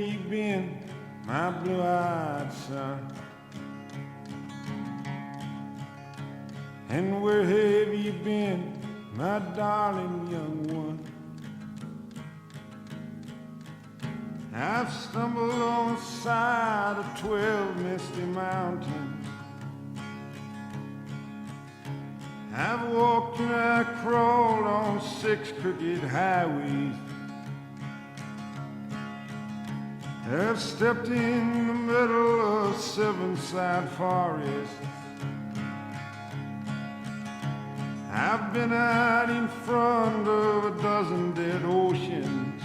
you been, my blue-eyed son? And where have you been, my darling young one? I've stumbled on the side of 12 misty mountains. I've walked and I crawled on 6 crooked highways. I've stepped in the middle of 7 side forests. I've been out in front of a dozen dead oceans.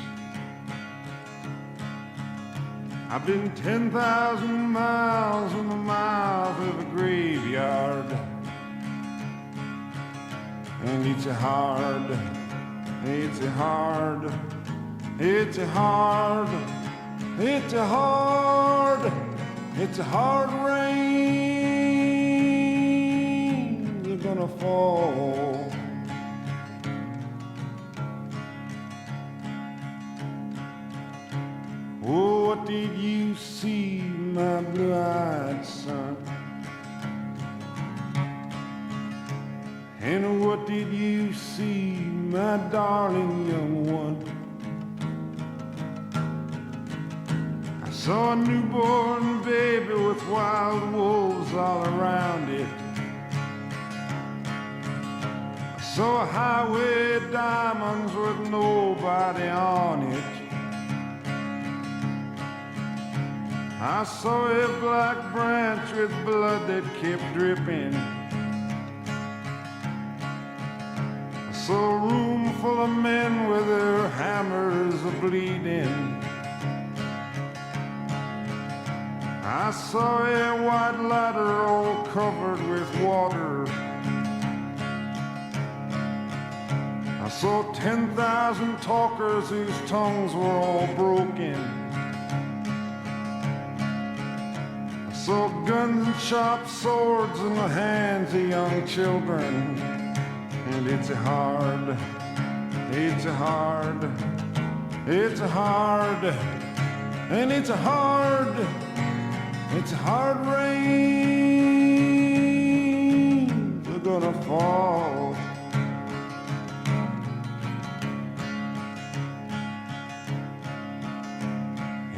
I've been 10,000 miles from the mouth of a graveyard. And it's a hard rain that's gonna fall. Oh, what did you see, my blue-eyed son? And what did you see, my darling young one? I saw a newborn baby with wild wolves all around it. I saw a highway of diamonds with nobody on it. I saw a black branch with blood that kept dripping. I saw a room full of men with their hammers a-bleeding. I saw a white ladder all covered with water. I saw 10,000 talkers whose tongues were all broken. I saw guns and sharp swords in the hands of young children. And it's a hard rain that's gonna fall.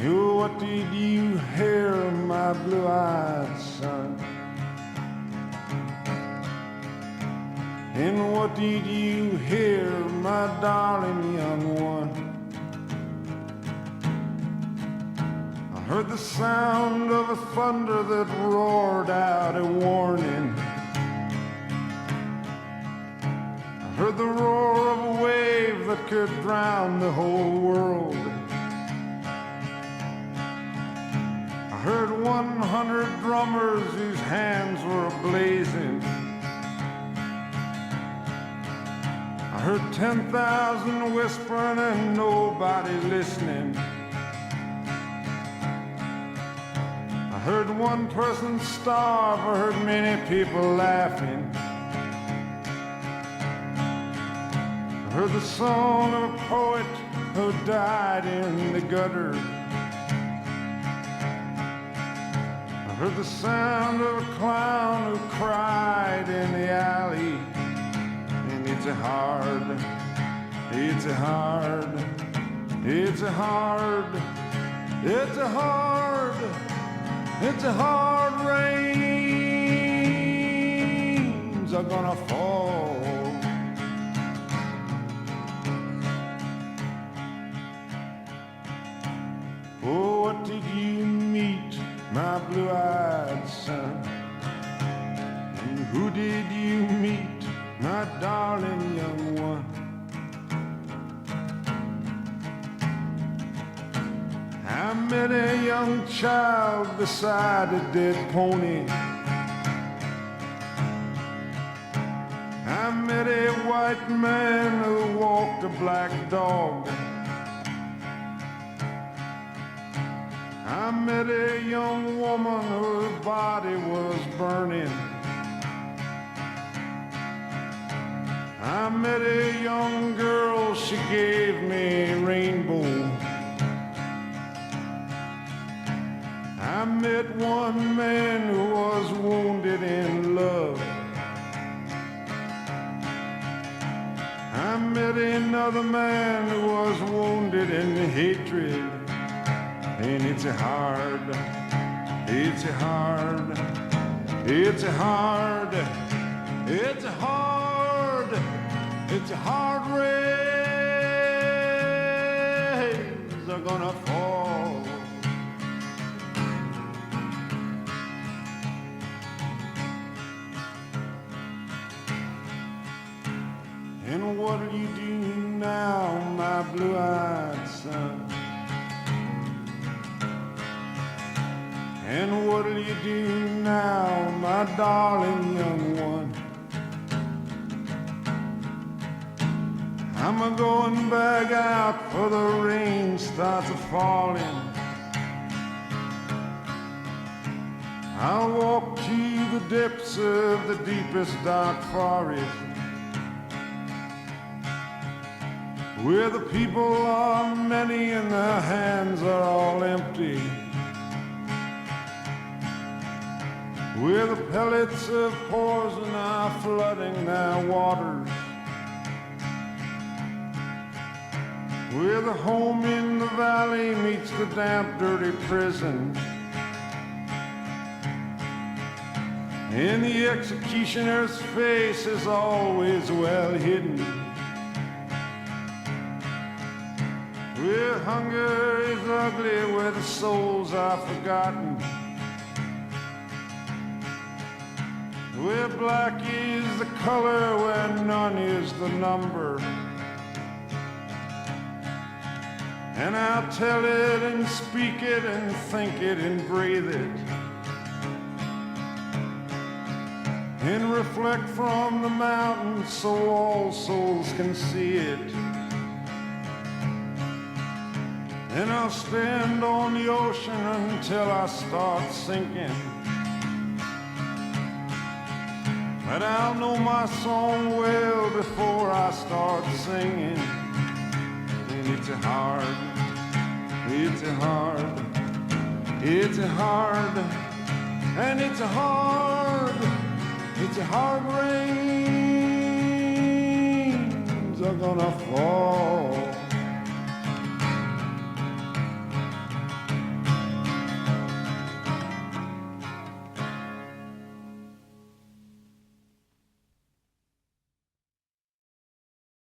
Oh, what did you hear, my blue-eyed son? And what did you hear, my darling young one? I heard the sound of a thunder that roared out a warning. I heard the roar of a wave that could drown the whole world. I heard 100 drummers whose hands were ablazing. I heard 10,000 whispering and nobody listening. I heard one person starve, I heard many people laughing. I heard the song of a poet who died in the gutter. I heard the sound of a clown who cried in the alley. And it's a hard rains are gonna fall. Oh, what did you meet, my blue-eyed son? And who did you meet, my darling young one? I met a young child beside a dead pony. I met a white man who walked a black dog. I met a young woman whose body was burning. I met a young girl, she gave me a rainbow. met one man who was wounded in love. I met another man who was wounded in hatred. And it's a hard, it's a hard, it's a hard, it's a hard, it's a hard rays are gonna fall. And what'll you do now, my blue-eyed son? And what'll you do now, my darling young one? I'm a-going back out for the rain starts a-falling. I'll walk to the depths of the deepest dark forest, where the people are many and their hands are all empty, where the pellets of poison are flooding their waters, where the home in the valley meets the damp, dirty prison, and the executioner's face is always well hidden, where hunger is ugly, where the souls are forgotten, where black is the color, where none is the number. And I'll tell it and speak it and think it and breathe it, and reflect from the mountain so all souls can see it. And I'll stand on the ocean until I start sinking, but I'll know my song well before I start singing. And it's a hard, it's a hard, it's a hard, and it's a hard, it's a hard rains are gonna fall.